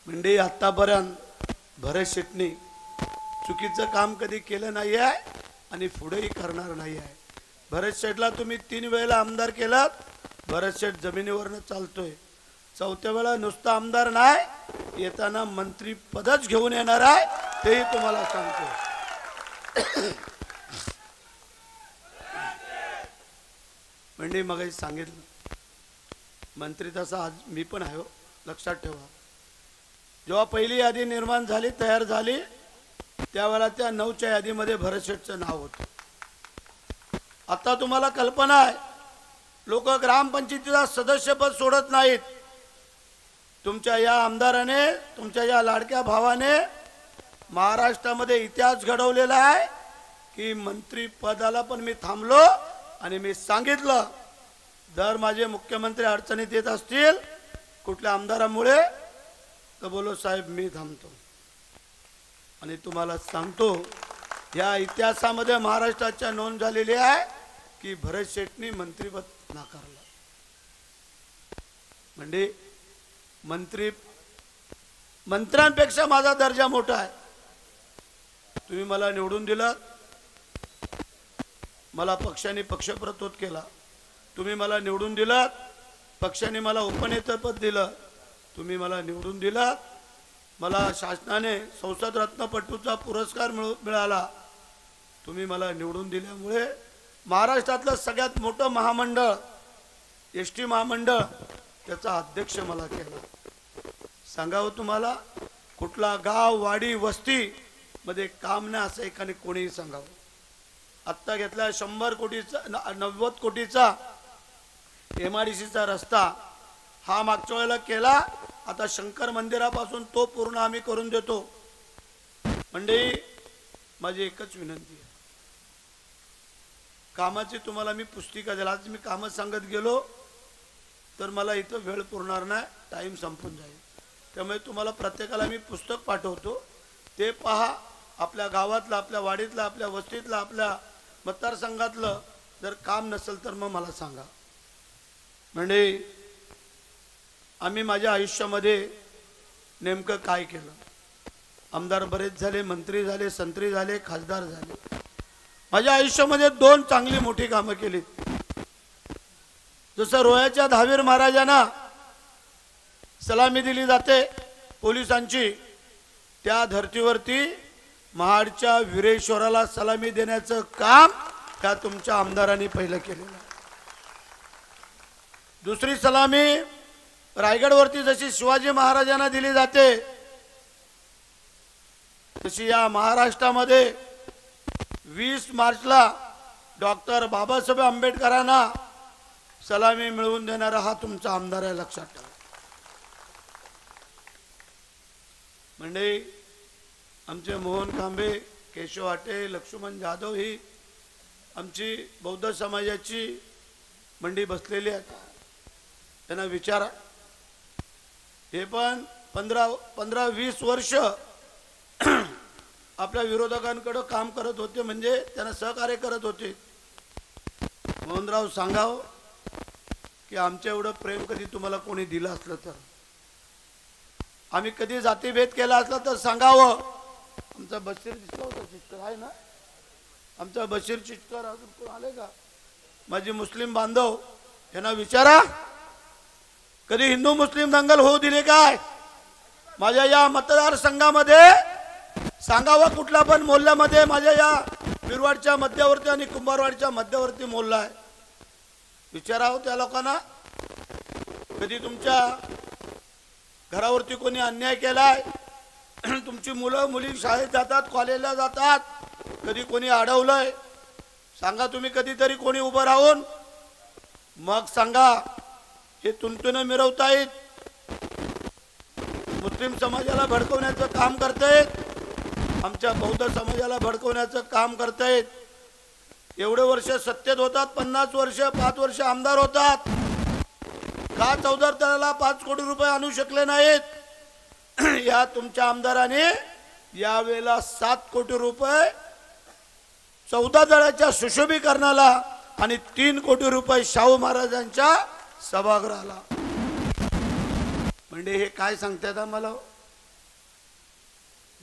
म्हणजे आतापर्यंत भरत शेटणी चुकीचं काम कधी केलं नाही आहे आणि पुढेही करणार नाही आहे। भरत शेटला तुम्ही 3 वेळेला आमदार केलात, भरत शेट जमिनीवरनं चालतोय। चौथ्या वेळा नुसता आमदार नाही, येताना मंत्री पदच घेऊन येणार आहे, तेही तुम्हाला सांगतो। म्हणजे मगाशी सांगितलं मंत्री तसा आज मी पण आहे, लक्षात ठेवा। जेव्हा पहिली यादी निर्माण झाली, तयार झाली, त्यावेळेला त्या 9च्या यादीमध्ये भरत शेटचं नाव होतं। आता तुम्हाला कल्पना आहे, लोक ग्रामपंचायतीचा सदस्यपद सोडत नाहीत। तुमच्या या आमदाराने, तुमच्या या लाडक्या भावाने महाराष्ट्रामध्ये इतिहास घडवलेला आहे की मंत्री पदाला पण मी थांबलो आणि मी सांगितलं, जर माझे मुख्यमंत्री अडचणीत येत असतील कुठल्या आमदारामुळे तर बोलो साहेब मी थांबतो। आणि तुम्हाला सांगतो, या इतिहासामध्ये महाराष्ट्राच्या नोंद झालेली आहे की भरत शेटनी मंत्रीपद नाकारलं। म्हणजे मंत्र्यांपेक्षा माझा दर्जा मोठा आहे। तुम्ही मला निवडून दिलं, मला पक्षाने पक्षप्रतोद केला। तुम्ही मला निवडून दिलात, पक्षाने मला उपनेतेपद दिलं। तुम्ही मला निवडून दिलात, मला शासनाने संसद रत्नपटूचा पुरस्कार मिळाला। तुम्ही मला निवडून दिल्यामुळे महाराष्ट्रातलं सगळ्यात मोठं महामंडळ एसटी महामंडळ त्याचा अध्यक्ष मला केला। सांगावं तुम्हाला, कुठला गाव वाडी वस्ती मध्ये काम नाही असं एकाने कोणीही सांगावं। आत्ता घेतला 100 कोटीचा 90 कोटीचा MIDCचा रस्ता, हा मागच्या वेळेला केला, आता शंकर मंदिरापासून तो पूर्ण आम्ही करून देतो। म्हणजे माझी एकच विनंती आहे, कामाची तुम्हाला मी पुस्तिका द्याल। आज मी कामं सांगत गेलो तर मला इथं वेळ पुरणार नाही, टाइम संपून जाईल। त्यामुळे तुम्हाला प्रत्येकाला मी पुस्तक पाठवतो, ते पहा। आपल्या गावातलं, आपल्या वाडीतलं, आपल्या वस्तीतलं, आपल्या मतदारसंघातलं जर काम नसेल तर मग मला सांगा। म्हणजे आम्ही माझ्या आयुष्यामध्ये नेमकं काय केलं। आमदार बरेच झाले, मंत्री झाले, संत्री झाले, खासदार झाले। माझ्या आयुष्यामध्ये 2 चांगली मोठी कामं केली। जसं रोह्याच्या दहावीर महाराजांना सलामी दिली जाते पोलिसांची, त्या धर्तीवरती महाडच्या वीरेश्वराला सलामी देण्याचं काम त्या तुमच्या आमदारांनी पहिलं केलेलं आहे। दुसरी सलामी रायगडवरती जशी शिवाजी महाराजांना दिली जाते, तशी या महाराष्ट्रामध्ये 20 मार्चला डॉक्टर बाबासाहेब आंबेडकरांना सलामी मिळवून देणारा हा तुमचा आमदार आहे, लक्षात ठेवा। म्हणजे आमचे मोहन कांबे, केशव आटे, लक्ष्मण जाधव ही आमची बौद्ध समाजाची मंडी बसलेली आहे। त्यांना विचारा, हे पण 15-20 वर्ष आपल्या विरोधकांकडे काम करत होते, म्हणजे त्यांना सहकार्य करत होते। मोहनराव सांगाव की आमच्या एवढं प्रेम कधी तुम्हाला कोणी दिलं असलं तर, आम्ही कधी जातीभेद केला असला तर सांगावं। आमचा बशीर दिसला होता, चिटकर आहे ना, आमचा बशीर चिटकर अजून कोण आले का? माझे मुस्लिम बांधव यांना विचारा, कधी हिंदू मुस्लिम दंगल होऊ दिली काय? माझ्या या मतदारसंघामध्ये सांगावं, कुठला पण मोहल्ल्यामध्ये, माझ्या या बिरवाडच्या मध्यवर्ती आणि कुंभारवाडच्या मध्यवर्ती मोहल्ला आहे, विचारावं त्या लोकांना, कधी तुमच्या घरावरती कोणी अन्याय केलाय? तुमची मुलं मुली शाळेत जातात, कॉलेजला जातात, कधी कोणी अडवलंय? सांगा तुम्ही कधीतरी कोणी उभं राहून, मग सांगा। हे तुंतुन मिरवतायत, मुस्लिम समाजाला भडकवण्याचं काम करतायत, आमच्या बौद्ध समाजाला भडकवण्याचं काम करतायत। एवढे वर्ष सत्तेत होतात, 50 वर्ष 5 वर्ष आमदार होतात, का चौदार तळ्याला 5 कोटी रुपये आणू शकले नाहीत? या तुमच्या आमदाराने यावेळेला 7 कोटी रुपये 14 तळ्याच्या सुशोभीकरणाला आणि 3 कोटी रुपये शाहू महाराजांच्या सभागृहाला। म्हणजे हे काय सांगतात आम्हाला?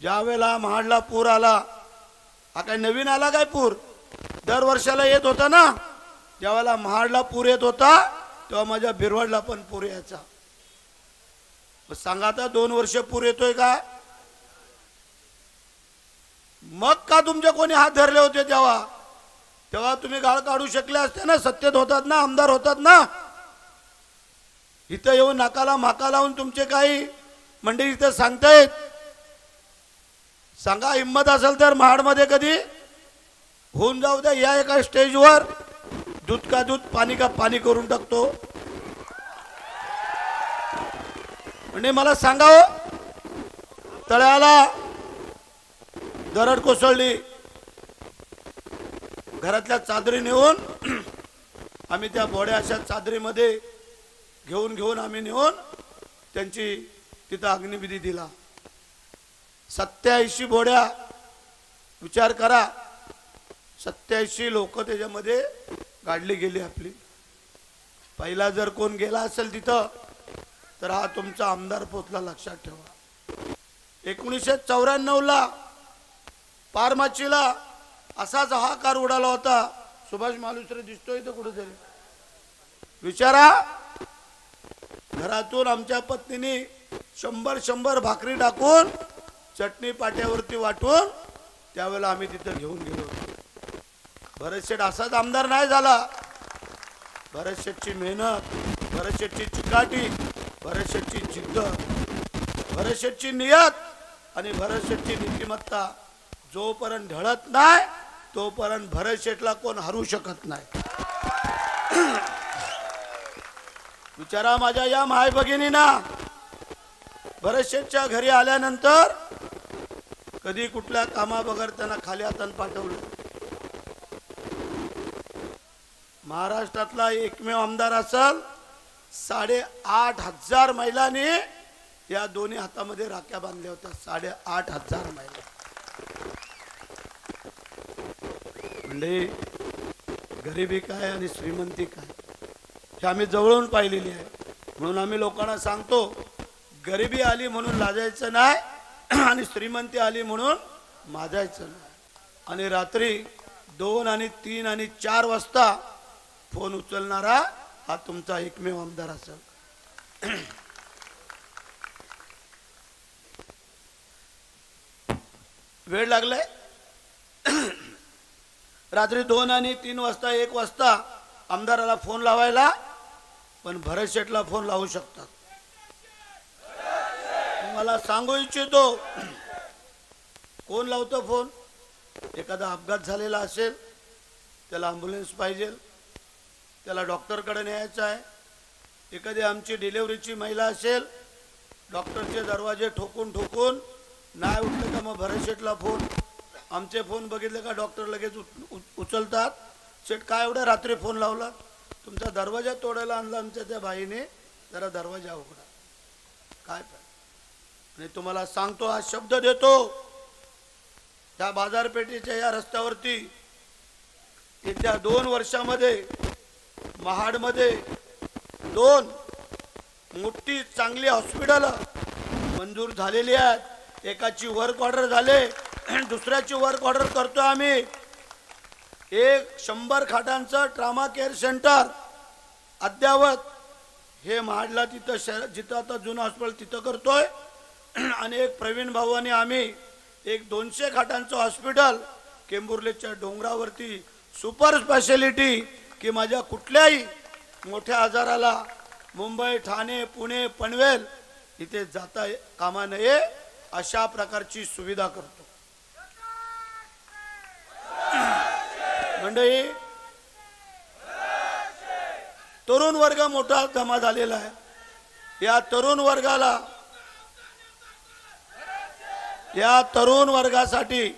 ज्या वेळेला महाडला पूर आला, हा काय नवीन आला काय पूर? दर वर्षाला येत होता ना. ज्यावेळेला महाडला पूर येत होता तेव्हा माझ्या बिरवडला पण पूर यायचा. सांगा आता 2 वर्ष पूर येतोय का? मग का तुमचे कोणी हात धरले होते तेव्हा? तेव्हा तुम्ही गाळ काढू शकले असते ना. सत्तेत होतात ना, आमदार होतात ना. इथं येऊन नाकाला माका लावून तुमचे काही मंडळी इथं सांगतायत. सांगा हिम्मत असेल तर महाडमध्ये कधी होऊन जाऊ द्या. या एका स्टेजवर दूध का दूध पाणी का पाणी करून टाकतो. म्हणजे मला सांगा हो, तळ्याला दरड कोसळली, घरातल्या चादरी नेऊन आम्ही त्या बोड्या अशा चादरीमध्ये घेऊन आम्ही नेऊन त्यांची तिथं अग्निविधी दिला. 87 बोड्या. विचार करा, 87 लोक त्याच्यामध्ये गाडली गेली आपली. पहिला जर कोण गेला असेल तिथं तर हा तुमचा आमदार पोचला, लक्षात ठेवा. 1994ला पारमाचीला असाच हाकार उडाला होता. सुभाष मालुसरे दिसतोय इथं कुठेतरी. विचारा, घरातून आमच्या पत्नीने 100 भाकरी टाकून चटणी पाट्यावरती वाटून त्यावेळेला आम्ही तिथं घेऊन गेलो. भरत शेठ असाच आमदार नाही झाला. भरत शेठची मेहनत, भरत शेठची चिकाटी, भरत शेठची जिद्द, भरत शेठची नियत आणि भरत शेठची नीतिमत्ता जोपर्यंत ढळत नाही तोपर्यंत भरत शेठला कोण हरू शकत नाही. विचारा माझ्या या माय भगिनींना, भरत शेठच्या घरी आल्यानंतर कधी कुठल्या कामाबगर त्यांना खाली हाताने पाठवलं. महाराष्ट्रातला एकमेव आमदार असेल, 8,500 महिलांनी या दोन्ही हातामध्ये राख्या बांधल्या होत्या. 8,500 महिला. म्हणजे गरिबी काय आणि श्रीमंती काय हे आम्ही जवळून पाहिलेली आहे. म्हणून आम्ही लोकांना सांगतो, गरिबी आली म्हणून लाजायचं नाही आणि श्रीमंती आली म्हणून माजायचं नाही. आणि रात्री 2 आणि 3 आणि 4 वाजता फोन उचलणारा हा तुमचा एकमेव आमदार असेल. वेळ लागलाय. रात्री 2 आणि 3 वाजता 1 वाजता आमदाराला फोन लावायला, पण भरत शेठला फोन लावू शकतात. मला सांगू इच्छितो, कोण लावतो फोन? एखादा अपघात झालेला असेल, त्याला ॲम्ब्युलन्स पाहिजे, त्याला डॉक्टरकडे न्यायचं आहे. एखादी आमची डिलिव्हरीची महिला असेल, डॉक्टरचे दरवाजे ठोकून नाही उठले का मग भरत शेठला फोन. आमचे फोन बघितले का डॉक्टर लगेच उचलतात. शेठ काय एवढ्या रात्री फोन लावला? तुमचा दरवाजा तोडायला आणला आमच्या त्या बाईने, जरा दरवाजा उघडा. काय आणि तुम्हाला सांगतो, हा शब्द देतो, त्या बाजारपेठेच्या या रस्त्यावरती येत्या 2 वर्षामध्ये महाडमध्ये 2 मोठी चांगली हॉस्पिटल मंजूर झालेली आहेत. एकाची वर्क ऑर्डर झाले, दुसऱ्याची वर्क ऑर्डर करतो आम्ही. एक 100 खाटांचं ट्रामा केअर सेंटर अद्यावत हे महाडला तिथं जिथं आता जुनं हॉस्पिटल तिथं करतोय. आणि एक प्रवीण भाऊने आम्ही एक 200 खाटांचं हॉस्पिटल केंबुर्लेच्या डोंगरावरती सुपर स्पेशालिटी, की माझ्या कुठल्याही मोठ्या आजाराला मुंबई, ठाणे, पुणे, पनवेल इथे जाता कामा नये अशा प्रकारची सुविधा करतो. मंडळी, तरुण वर्ग मोठा जमा झालेला आहे. या तरुण वर्गासाठी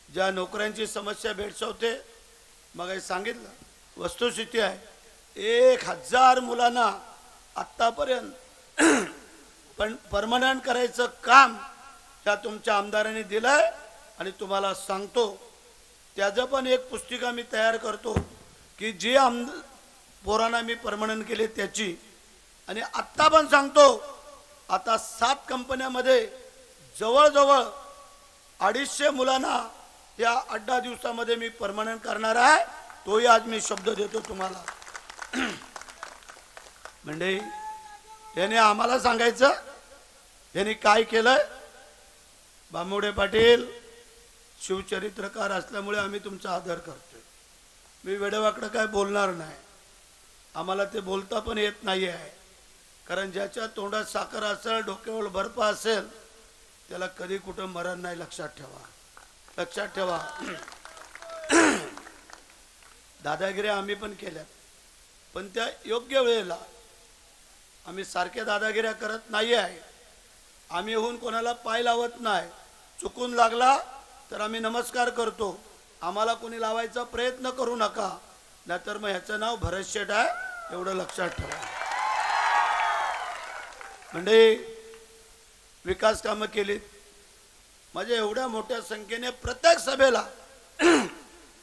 ज्या नोकऱ्यांची समस्या भेडसावते, मग सांगितलं, वस्तुस्थिती आहे 1000 मुलांना आतापर्यंत पण परमनंट करायचं काम त्या तुमच्या आमदारांनी दिलंय. आणि तुम्हाला सांगतो, त्याचं पण एक पुस्तिका मी तयार करतो की जी पोरांना मी परमनंट केले त्याची. आणि आत्ता पण सांगतो, आता 7 कंपन्यामध्ये जवळजवळ 250 मुलांना या 8-10 दिवसामध्ये मी परमनंट करणार आहे. तोही आज मी शब्द देतो तुम्हाला. म्हणजे याने आम्हाला सांगायचं यांनी काय केलंय. बांबुडे पाटील शिवचरित्रकार असल्यामुळे आम्ही तुमचा आदर करतोय. मी वेडेवाकडं काय बोलणार नाही. आम्हाला ते बोलता पण येत नाही आहे. कारण ज्याच्या तोंडात साखर असेल, डोक्यावर बर्फ असेल, त्याला कधी कुठं मरण नाही. लक्षात ठेवा, लक्षात ठेवा. दादागिऱ्या आम्ही पण केल्या, पण त्या योग्य वेळेला. आम्ही सारख्या दादागिऱ्या करत नाही आहे. आम्ही होऊन कोणाला पाय लावत नाही. चुकून लागला तर आम्ही नमस्कार करतो. आम्हाला कोणी लावायचा प्रयत्न करू नका, नाहीतर मग ह्याचं नाव भरत शेठ आहे, एवढं लक्षात ठेवा. म्हणजे विकास कामं केलीत. माझ्या एवढ्या मोठ्या संख्येने प्रत्येक सभेला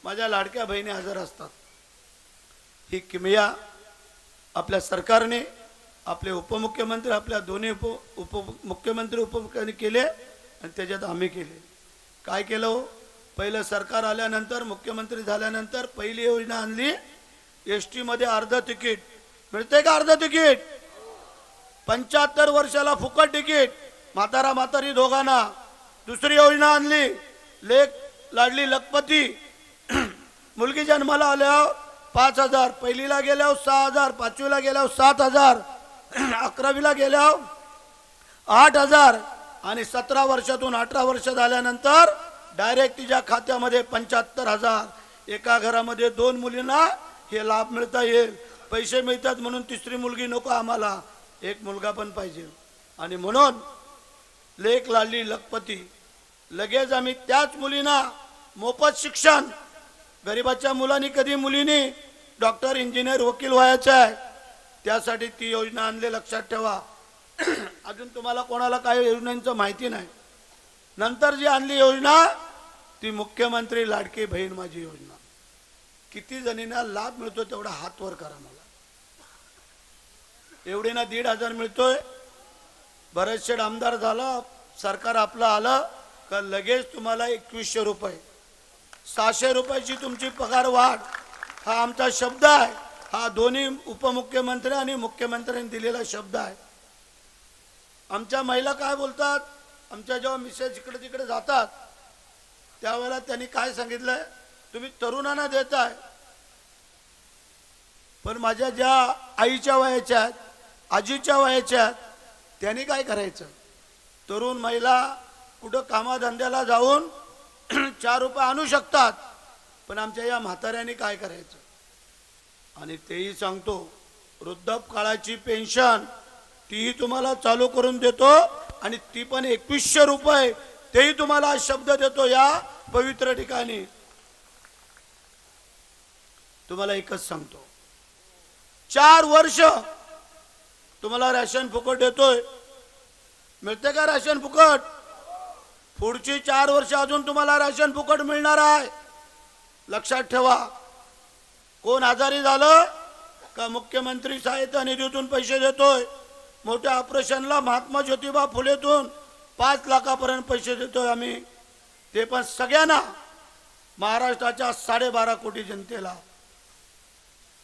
माझ्या लाडक्या बहिणी हजर असतात. ही किमया आपल्या सरकारने, आपले उपमुख्यमंत्री, आपल्या दोन्ही उपमुख्यमंत्री उपमुख्यमंत्री केले आणि त्याच्यात आम्ही केले. काय केलं हो? पहिलं सरकार आल्यानंतर, मुख्यमंत्री झाल्यानंतर पहिली योजना आणली. एसटी मध्ये अर्ध तिकीट मिळते का? अर्ध तिकीट. 75 वर्षाला फुकट तिकीट, म्हातारा म्हातारी दोघांना. दुसरी योजना आणली, लेक लाडली लखपती. मुलगी जन्माला आल्यावर 5,000, पहिलीला गेल्यावर 6,000, 5वीला गेल्यावर 7,000, 11वीला गेल्यावर 8,000 आणि 17 वर्षातून 18 वर्ष झाल्यानंतर डायरेक्ट तिच्या खात्यामध्ये 75,000. एका घरामध्ये 2 मुलींना हे लाभ मिळता येईल. पैसे मिळतात म्हणून तिसरी मुलगी नको आम्हाला, एक मुलगा पण पाहिजे. आणि म्हणून लेक लाडली लखपती. लगेच आम्ही त्याच मुलींना मोफत शिक्षण. गरिबाच्या मुलांनी कधी मुलींनी डॉक्टर, इंजिनियर, वकील व्हायचं आहे, त्यासाठी ती योजना आणली. लक्षात ठेवा. अजून तुम्हाला कोणाला काही योजनांचं माहिती नाही. नंतर जी आणली योजना ती मुख्यमंत्री लाडकी बहीण माझी योजना. किती जणींना लाभ मिळतो तेवढा हात वर करा. मला एवढीना 1,500 मिळतोय. भरत शेठ आमदार झाला, सरकार आपलं आलं का लगेच तुम्हाला 2100 रुपये, 600 रुपयाची तुमची पगार वाढ. हा आमचा शब्द आहे. हा दोन्ही उपमुख्यमंत्री आणि मुख्यमंत्र्यांनी दिलेला शब्द आहे. आमच्या महिला काय बोलतात, आमच्या जेव्हा मिसेस इकडे तिकडे जातात त्यावेळेला त्यांनी काय सांगितलंय, तुम्ही तरुणांना देताय, पण माझ्या ज्या आईच्या वयाच्या आहेत, आजीच्या वयाच्या आहेत, त्यांनी काय करायचं. तरुण महिला कुठं कामाधंद्याला जाऊन 4 रुपये आणू शकतात, पण आमच्या या म्हाताऱ्यांनी काय करायचं. आणि तेही सांगतो, वृद्धापकाळाची पेन्शन तीही तुम्हाला चालू करून देतो आणि ती पण 2100 रुपये. तेही तुम्हाला शब्द देतो या पवित्र ठिकाणी. तुम्हाला एकच सांगतो, 4 वर्ष तुम्हाला राशन फुकट देतोय. मिळते का राशन फुकट? पुढची 4 वर्ष अजून तुम्हाला राशन फुकट मिळणार आहे. लक्षात ठेवा. कोण आजारी झालं का मुख्यमंत्री सहायता निधीतून पैसे देतोय. मोठ्या ऑपरेशनला महात्मा ज्योतिबा फुलेतून 5 लाखापर्यंत पैसे देतोय आम्ही. ते पण सगळ्यांना, महाराष्ट्राच्या 12.5 कोटी जनतेला.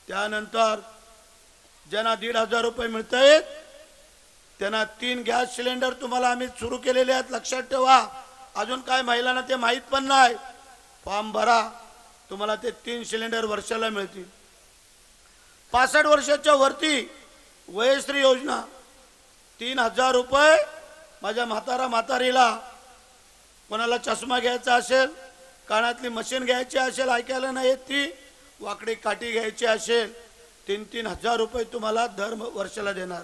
त्यानंतर ज्यांना 1,500 रुपये मिळत आहेत त्यांना 3 गॅस सिलेंडर तुम्हाला आम्ही सुरू केलेले आहेत. लक्षात ठेवा. अजून काय महिलांना ते माहीत पण नाही. फॉर्म भरा, तुम्हाला ते 3 सिलेंडर वर्षाला मिळतील. 65 वर्षाच्या वरती वयश्री योजना 3,000 रुपये. माझ्या म्हातारा म्हातारीला कोणाला चष्मा घ्यायचा असेल, कानातली मशीन घ्यायची असेल, ऐकायला नाही येत ती, वाकडी काठी घ्यायची असेल, 3,000 रुपये तुम्हाला दर वर्षाला देणार.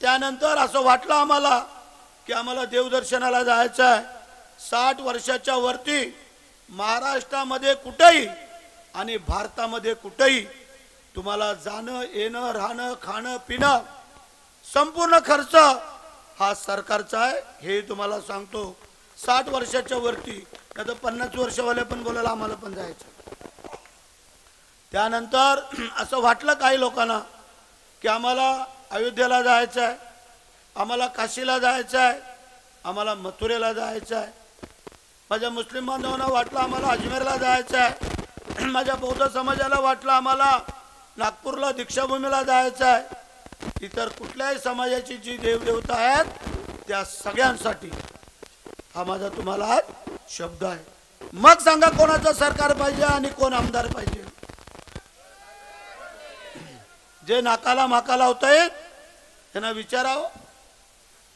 त्यानंतर असं वाटलं आम्हाला की आम्हाला देवदर्शनाला जायचं आहे. 60 वर्षाच्या वरती महाराष्ट्रामध्ये कुठेही आणि भारतामध्ये कुठेही तुम्हाला जाणं येणं राहणं खाणं पिणं संपूर्ण खर्च हा सरकारचा आहे. हे तुम्हाला सांगतो. 60 वर्षाच्या वरती, नाही तर 50 वर्षवाले पण बोलायला आम्हाला पण जायचं. त्यानंतर असं वाटलं काही लोकांना की आम्हाला अयोध्येला जायचं आहे, आम्हाला काशीला जायचं आहे, आम्हाला मथुरेला जायचं आहे, माझ्या मुस्लिम बांधवांना वाटलं आम्हाला अजमेरला जायचं आहे, माझ्या बौद्ध समाजाला वाटलं आम्हाला नागपूरला दीक्षाभूमीला जायचं आहे, इतर कुठल्याही समाजाची जी देवदेवता आहेत त्या सगळ्यांसाठी हा माझा तुम्हाला आज शब्द आहे. मग सांगा कोणाचं सरकार पाहिजे आणि कोण आमदार पाहिजे. जे नाकाला माका लावतायत त्यांना विचारावं.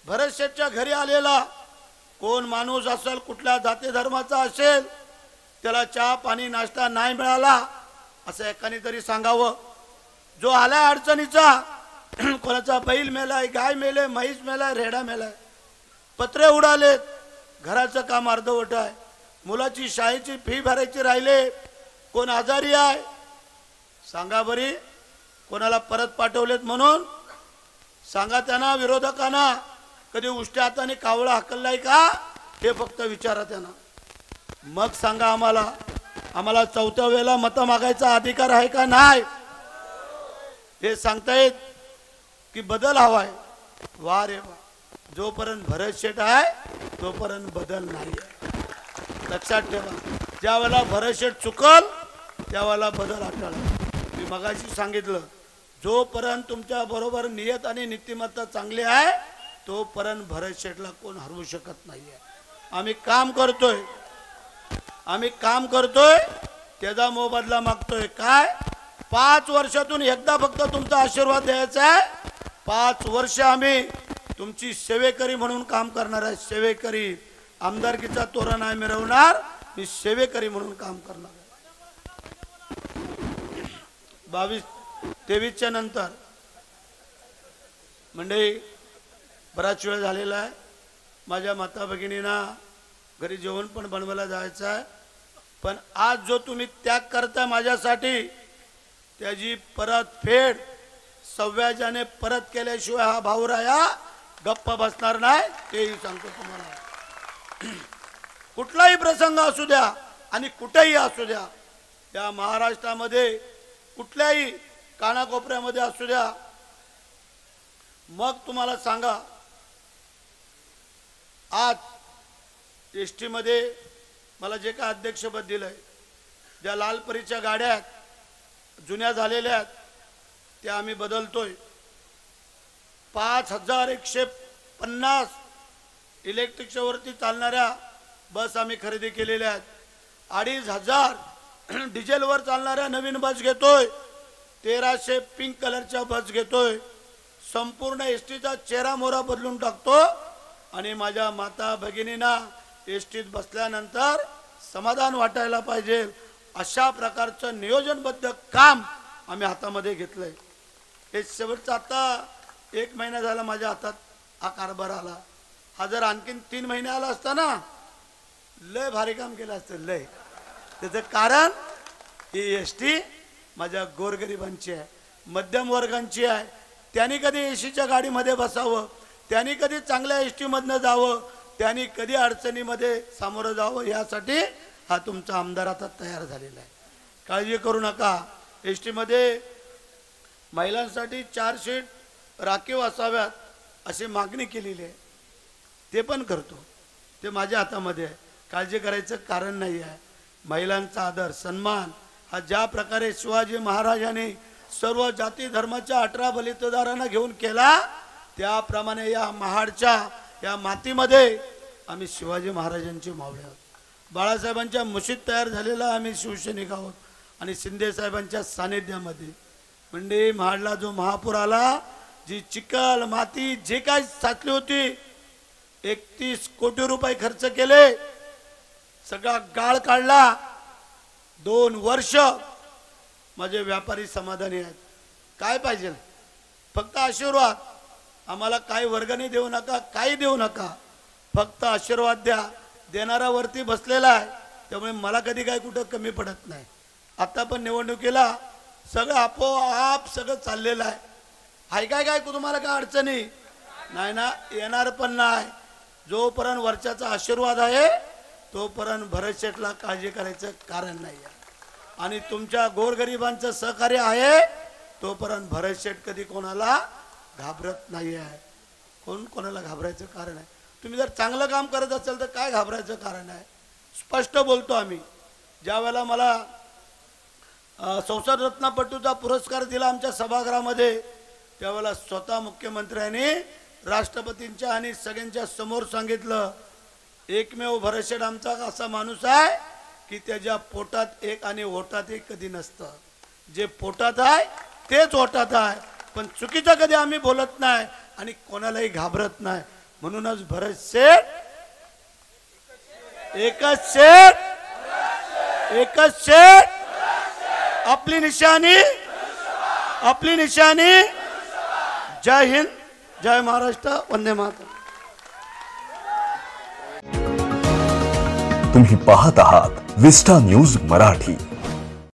भरत शेठच्या घरी आलेला कोण माणूस असेल, कुठल्या जाती धर्माचा असेल, त्याला चहा पाणी नाश्ता नाही मिळाला असं एकाने तरी सांगावं. जो आलाय अडचणीचा, कोणाचा बैल मेलाय, गाय मेले, म्हैस मेलाय, रेडा मेलाय, पत्रे उडालेत, घराचं काम अर्धवट आहे, मुलाची शाळेची फी भरायची राहिले, कोण आजारी आहे सांगा बरी, कोणाला परत पाठवलेत म्हणून सांगा. त्यांना विरोधकांना कधी उष्ट्या हाताने कावळा हाकललाय का हे फक्त विचारा त्यांना. मग सांगा आम्हाला चौथ्या वेळेला मत मागायचा अधिकार आहे का नाही हे सांगतायत की बदल हवाय. वा रे वा. जोपर्यंत भरत शेठ आहे तोपर्यंत बदल नाही आहे. लक्षात ठेवा. ज्या वेळेला भरत शेठ चुकल त्यावेळेला बदल आठवला. मी मगाशी सांगितलं जोपर्यंत तुमच्या बरोबर नियत आणि नीतिमत्ता चांगली आहे तोपर्यंत भरत शेठला कोण हरवू शकत नाहीये. आम्ही काम करतोय त्याचा मोबदला मागतोय. काय 5 वर्षातून एकदा फक्त तुमचा आशीर्वाद द्यायचा आहे. 5 वर्ष आम्ही तुमची सेवेकरी म्हणून काम करणार आहे. सेवेकरी. आमदारकीचा तोरा नाही मिरवणार, मी सेवेकरी म्हणून काम करणार आहे. 22-23च्या नंतर मंडळी बराच वेळ झालेला आहे. माझ्या माता भगिनींना घरी जेवण पण बनवायला जायचं आहे. पण आज जो तुम्ही त्याग करता माझ्यासाठी त्याची परतफेड सव्याजाने परत केल्याशिवाय हा भाऊराया गप्प बसणार नाही, तेही सांगतो तुम्हाला. कुठलाही प्रसंग असू द्या आणि कुठेही असू द्या, या महाराष्ट्रामध्ये कुठल्याही कानाकोपऱ्यामध्ये असू द्या, मग तुम्हाला सांगा आज एसटी मध्ये मला जे काय अध्यक्षपद दिलंय, ज्या लालपरीच्या गाड्या जुन्या झालेल्या आहेत त्या आम्ही बदलतोय. 5150 इलेक्ट्रिकच्या वरती चालणाऱ्या बस आम्ही खरेदी केलेल्या आहेत. 2500 डिझेलवर चालणाऱ्या नवीन बस घेतोय. 1300 पिंक कलरच्या बस घेतोय. संपूर्ण एसटीचा चेहरा मोहरा बदलून टाकतो आणि माझ्या माता भगिनींना एसटीत बसल्यानंतर समाधान वाटायला पाहिजे अशा प्रकारचं नियोजनबद्ध काम आम्ही हातामध्ये घेतलंय. हे शेवटचा आता 1 महिना झाला माझ्या हातात हा कारभार आला. हा जर आणखीन 3 महिने आला असता ना लय भारी काम केलं असतं लय. त्याचं कारण ही एसटी माझ्या गोरगरिबांची आहे, मध्यम वर्गांची आहे. त्यांनी कधी एसीच्या गाडीमध्ये बसावं, त्यांनी कधी चांगल्या एसटी मधनं जावं, त्यांनी कधी अडचणीमध्ये सामोरं जावं, यासाठी हा तुमचा आमदार आता तयार झालेला आहे. काळजी करू नका. एसटी मध्ये महिलांसाठी 4 सीट राखीव असाव्यात अशी मागणी केलेली आहे. ते पण करतो, ते माझ्या हातामध्ये आहे. काळजी करायचं कारण नाही आहे. महिलांचा आदर सन्मान हा ज्या प्रकारे शिवाजी महाराजांनी सर्व जाती धर्माच्या 18 बलिदारांना घेऊन केला, त्याप्रमाणे या महाडच्या या मातीमध्ये आम्ही शिवाजी महाराजांचे मावळे आहोत. बाळासाहेबांच्या मुशीत तयार झालेला आम्ही शिवसैनिक आहोत आणि शिंदे साहेबांच्या सानिध्यामध्ये. म्हणजे महाडला जो महापूर आला, जी चिखल माती जे काय साचली होती, 31 कोटी रुपये खर्च केले, सगळा गाळ काढला. 2 वर्ष माझे व्यापारी समाधानी आहेत. काय पाहिजे? फक्त आशीर्वाद. आम्हाला काही वर्गणी देऊ नका, काही देऊ नका, फक्त आशीर्वाद द्या. देणारा वरती बसलेला आहे, त्यामुळे मला कधी काय कुठं कमी पडत नाही. आता पण निवडणुकीला सगळं आपोआप सगळं चाललेलं आहे. हाय काय तुम्हाला काय अडचणी नाही ना, येणार पण नाही. जोपर्यंत वरच्याचा आशीर्वाद आहे तोपर्यंत भरत शेठला काळजी करायचं कारण नाही आहे. आणि तुमच्या गोरगरिबांचं सहकार्य आहे तोपर्यंत भरत शेठ कधी कोणाला घाबरत नाही आहे. कोणाला घाबरायचं कारण आहे? तुम्ही जर चांगलं काम करत असाल तर काय घाबरायचं कारण आहे? स्पष्ट बोलतो आम्ही. ज्या वेळेला मला संसद रत्नपटूचा पुरस्कार दिला आमच्या सभागृहामध्ये, त्यावेळेला स्वतः मुख्यमंत्र्यांनी राष्ट्रपतींच्या आणि सगळ्यांच्या समोर सांगितलं, एकमेव भरतशेठ आमचा असा माणूस आहे की त्याच्या पोटात एक आणि ओठात एक कधी नसतं. जे पोटात आहे तेच ओठात आहे, पण चुकीचं कधी आम्ही बोलत नाही आणि कोणालाही घाबरत नाही. म्हणूनच भरतशेठ एकच शेठ, एकच शेठ, आपली निशाणी, आपली निशाणी. जय हिंद, जय महाराष्ट्र, वंदे मातरम. तुम्ही पाहत आहात विस्टा न्यूज मराठी.